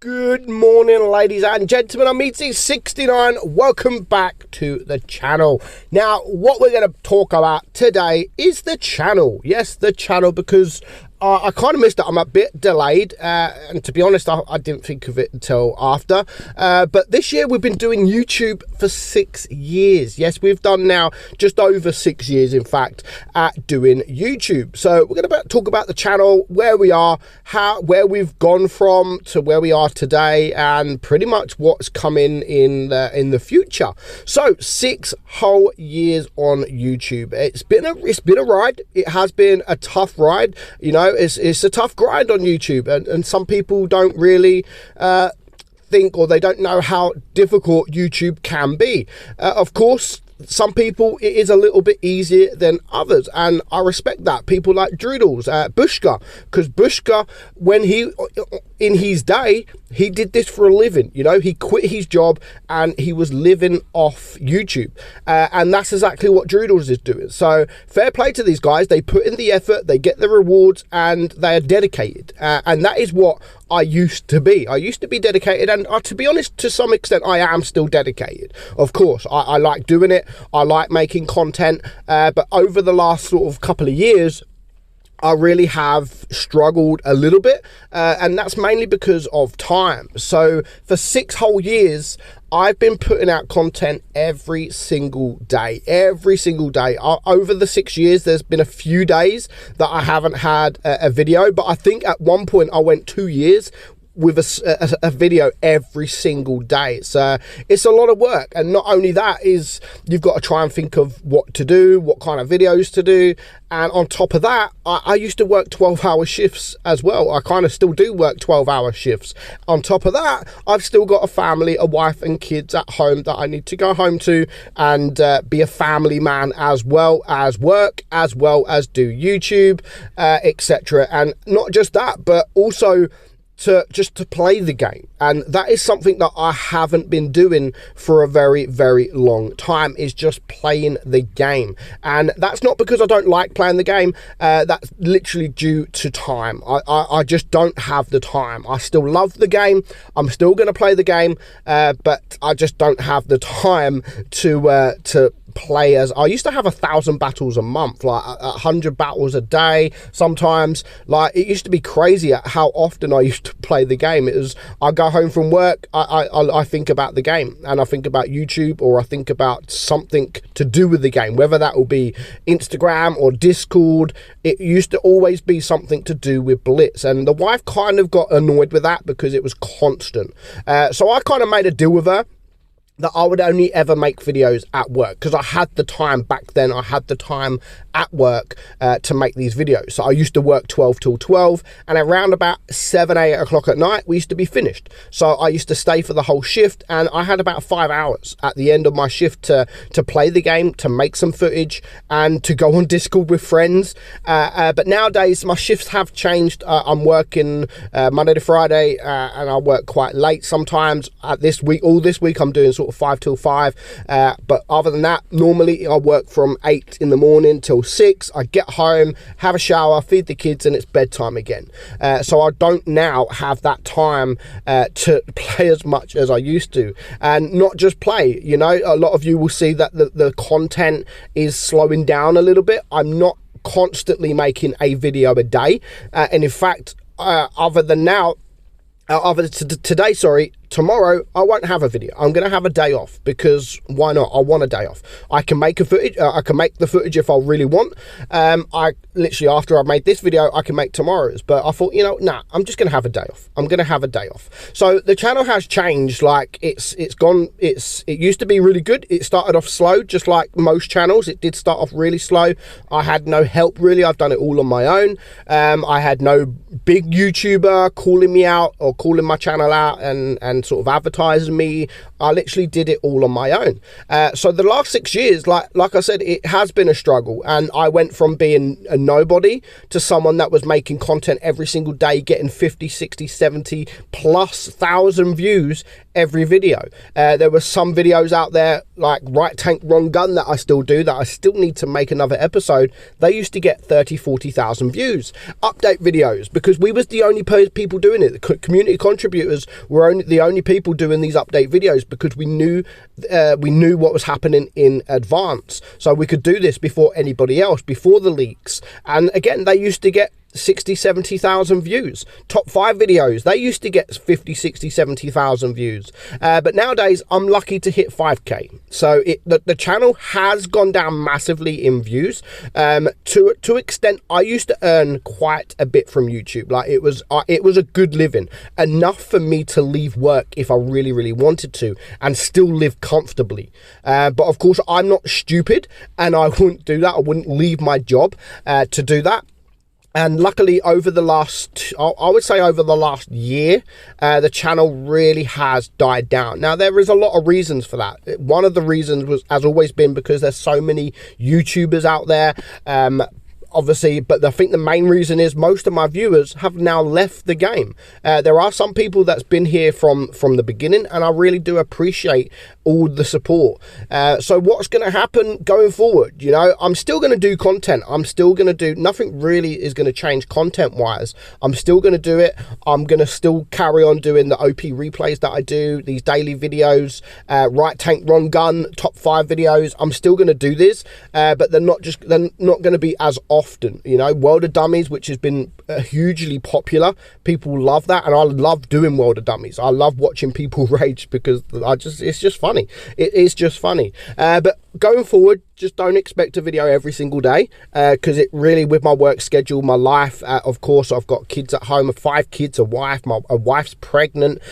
Good morning, ladies and gentlemen. I'm meadsy69. Welcome back to the channel. Now, what we're going to talk about today is the channel. Yes, the channel, because I kind of missed it. I'm a bit delayed, and to be honest, I didn't think of it until after. But this year, we've been doing YouTube for 6 years. Yes, we've done now just over 6 years, in fact, at doing YouTube. So we're going to talk about the channel, where we are, where we've gone from to where we are today, and pretty much what's coming in the future. So 6 whole years on YouTube. It's been a ride. It has been a tough ride. You know, it's a tough grind on YouTube, and some people don't really think, or they don't know how difficult YouTube can be. Of course, some people it is a little bit easier than others, and I respect that. People like Droodles, Bushka, because Bushka, when he in his day, he did this for a living. You know, he quit his job and he was living off YouTube, and that's exactly what Droodles is doing. So fair play to these guys. They put in the effort, they get the rewards, and they are dedicated, and that is what I used to be. I used to be dedicated, and to be honest, to some extent, I am still dedicated. Of course, I like doing it. I like making content, but over the last sort of couple of years, I really have struggled a little bit, and that's mainly because of time. So for 6 whole years, I've been putting out content every single day. Over the 6 years, there's been a few days that I haven't had a video, but I think at one point I went 2 years with a video every single day. So it's a lot of work, and not only that, is you've got to try and think of what to do, what kind of videos to do, and on top of that, I used to work 12-hour shifts as well. I kind of still do work 12-hour shifts. On top of that, I've still got a family, a wife and kids at home that I need to go home to, and be a family man, as well as work, as well as do YouTube, etc. And not just that, but also just to play the game. And that is something that I haven't been doing for a very, very long time, is just playing the game. And that's not because I don't like playing the game. That's literally due to time. I just don't have the time. I still love the game. I'm still going to play the game, but I just don't have the time to play. As I used to have 1,000 battles a month, like 100 battles a day sometimes. Like, it used to be crazy at how often I used to play the game. It was, I go home from work, I think about the game, and I think about YouTube, or I think about something to do with the game, whether that will be Instagram or Discord. It used to always be something to do with Blitz, and the wife kind of got annoyed with that because it was constant. So I kind of made a deal with her that I would only ever make videos at work, because I had the time back then. I had the time at work to make these videos. So I used to work 12 till 12, and around about 7, 8 o'clock at night, we used to be finished. So I used to stay for the whole shift, and I had about 5 hours at the end of my shift to play the game, to make some footage, and to go on Discord with friends. But nowadays, my shifts have changed. I'm working Monday to Friday, and I work quite late sometimes. All this week, I'm doing sort of 5 till 5, but other than that, normally I work from 8 in the morning till 6. I get home, have a shower, feed the kids, and it's bedtime again. So I don't now have that time to play as much as I used to. And not just play, you know, a lot of you will see that the content is slowing down a little bit. I'm not constantly making a video a day, and in fact, other than today, tomorrow I won't have a video. I'm going to have a day off, because why not? I want a day off. I can make the footage if I really want. I literally, after I've made this video, I can make tomorrow's, but I thought, you know, nah, I'm just going to have a day off. I'm going to have a day off. So the channel has changed. Like, it used to be really good. It started off slow, just like most channels. It did start off really slow. I had no help really. I've done it all on my own. I had no big YouTuber calling me out or calling my channel out and and sort of advertising me. I literally did it all on my own. So the last 6 years, like I said, it has been a struggle, and I went from being a nobody to someone that was making content every single day, getting 50, 60, 70 plus thousand views every video. There were some videos out there like Right Tank Wrong Gun that I still do, that I still need to make another episode. They used to get 30, 40,000 views. Update videos, because we was the only people doing it. The community contributors were the only people doing these update videos, because we knew what was happening in advance, so we could do this before anybody else, before the leaks. And again, they used to get 60, 70,000 views. Top 5 videos, they used to get 50, 60, 70,000 views. But nowadays, I'm lucky to hit 5k. So the channel has gone down massively in views. To extent, I used to earn quite a bit from YouTube. Like it was a good living, enough for me to leave work if I really, really wanted to, and still live comfortably. But of course, I'm not stupid, and I wouldn't do that. I wouldn't leave my job to do that. And luckily, over the last, I would say over the last year, the channel really has died down. Now, there is a lot of reasons for that. One of the reasons has always been because there's so many YouTubers out there, obviously, but I think the main reason is most of my viewers have now left the game. There are some people that's been here from the beginning, and I really do appreciate all the support. So what's going to happen going forward? You know, I'm still going to do content. I'm still going to do, nothing really is going to change content wise. I'm still going to do it. I'm going to still carry on doing the OP replays that I do, these daily videos, Right Tank Wrong Gun, top 5 videos. I'm still going to do this, but they're not going to be as often. You know, World of Dummies, which has been hugely popular, people love that, and I love doing World of Dummies. I love watching people rage, because it's just funny. It is just funny. But going forward, just don't expect a video every single day, because it really, with my work schedule, my life, of course, I've got kids at home, 5 kids, a wife, my wife's pregnant,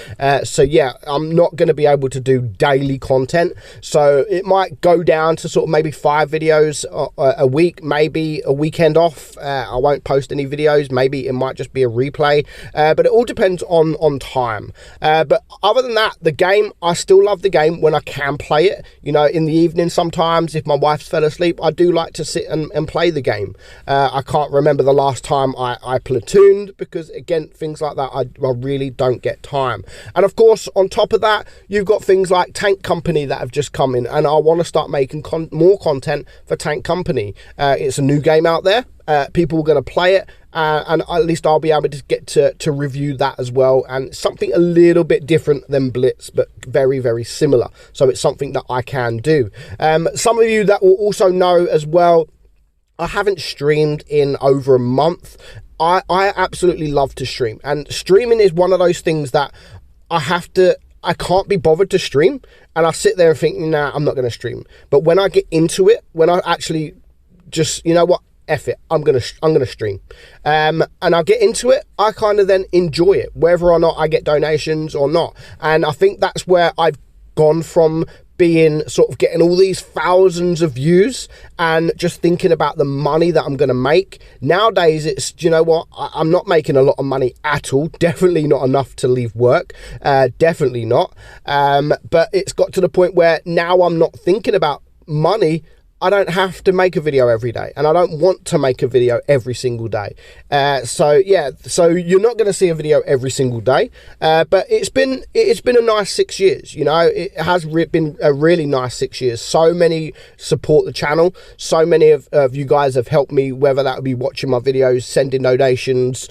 so yeah, I'm not going to be able to do daily content. So it might go down to sort of maybe 5 videos a week, maybe a weekend off. I won't post any videos. Maybe it might just be a replay, but it all depends on time. But other than that, the game, I still love the game when I can play it. You know, in the evening sometimes, if my wife's fell asleep, I do like to sit and play the game. I can't remember the last time I platooned, because again, things like that, I really don't get time. And of course, on top of that, you've got things like Tank Company that have just come in, and I want to start making more content for Tank Company. It's a new game out there. People are going to play it, and at least I'll be able to get to review that as well, and something a little bit different than Blitz, but very, very similar. So it's something that I can do. Some of you that will also know as well, I haven't streamed in over a month. I absolutely love to stream, and streaming is one of those things that I can't be bothered to stream, and I sit there and think, nah, I'm not going to stream. But when I get into it, when I actually just, you know what, F it, I'm gonna stream, and I'll get into it, I kind of then enjoy it, whether or not I get donations or not. And I think that's where I've gone from being sort of getting all these thousands of views and just thinking about the money that I'm going to make. Nowadays, it's, you know what, I'm not making a lot of money at all. Definitely not enough to leave work. Definitely not. But it's got to the point where now I'm not thinking about money. I don't have to make a video every day, and I don't want to make a video every single day. So yeah, so you're not going to see a video every single day, but it's been a nice 6 years. You know, it has been a really nice 6 years. So many support the channel. So many of you guys have helped me, whether that would be watching my videos, sending donations,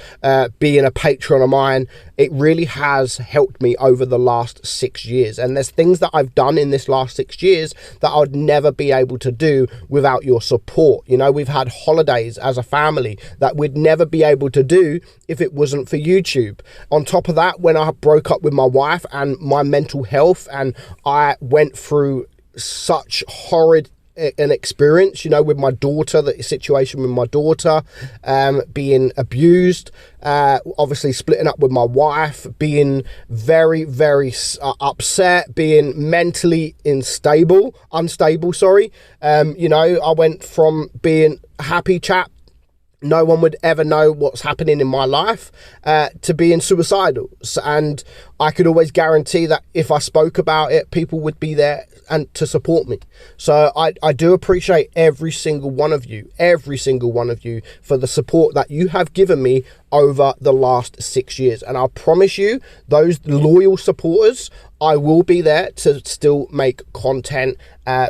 being a patron of mine. It really has helped me over the last 6 years, and there's things that I've done in this last 6 years that I would never be able to do without your support. You know, we've had holidays as a family that we'd never be able to do if it wasn't for YouTube. On top of that, when I broke up with my wife and my mental health, and I went through such horrid an experience, you know, with my daughter, the situation with my daughter, being abused, obviously splitting up with my wife, being very, very upset, being mentally unstable, sorry. You know, I went from being a happy chap no one would ever know what's happening in my life to being suicidal. And I could always guarantee that if I spoke about it, people would be there and to support me. So I do appreciate every single one of you for the support that you have given me over the last 6 years. And I promise you, those loyal supporters, I will be there to still make content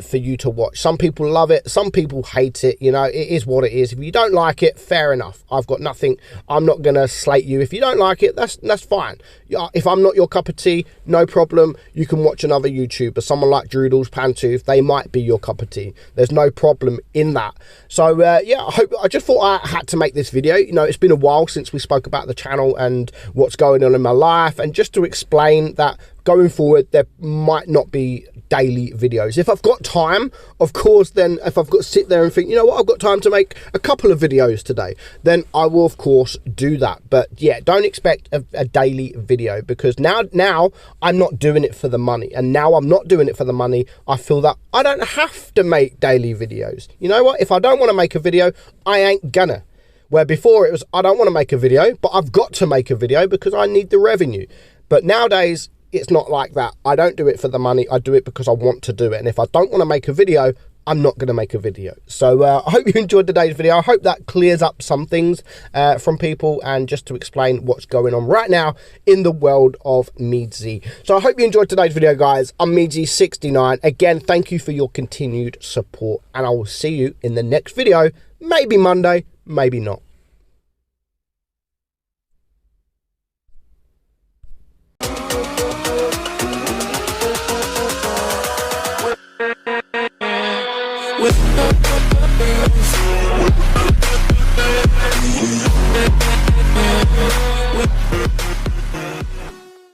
for you to watch. Some people love it, some people hate it. You know, it is what it is. If you don't like it, fair enough. I've got nothing. I'm not gonna slate you. If you don't like it, that's fine. If I'm not your cup of tea, no problem. You can watch another YouTuber, someone like Droodles, Pantooth. They might be your cup of tea. There's no problem in that. So yeah, I just thought I had to make this video. You know, it's been a while since we spoke about the channel and what's going on in my life, and just to explain that going forward there might not be daily videos. If I've got time, of course, then if I've got to sit there and think, you know what, I've got time to make a couple of videos today, then I will of course do that. But yeah, don't expect a daily video, because now I'm not doing it for the money, and now I'm not doing it for the money, I feel that I don't have to make daily videos. You know what, if I don't want to make a video, I ain't gonna. Where before it was, I don't want to make a video, but I've got to make a video because I need the revenue. But nowadays, it's not like that. I don't do it for the money. I do it because I want to do it. And if I don't want to make a video, I'm not going to make a video. So I hope you enjoyed today's video. I hope that clears up some things from people, and just to explain what's going on right now in the world of Meadsy. So I hope you enjoyed today's video, guys. I'm Meadsy69. Again, thank you for your continued support, and I will see you in the next video. Maybe Monday, maybe not. With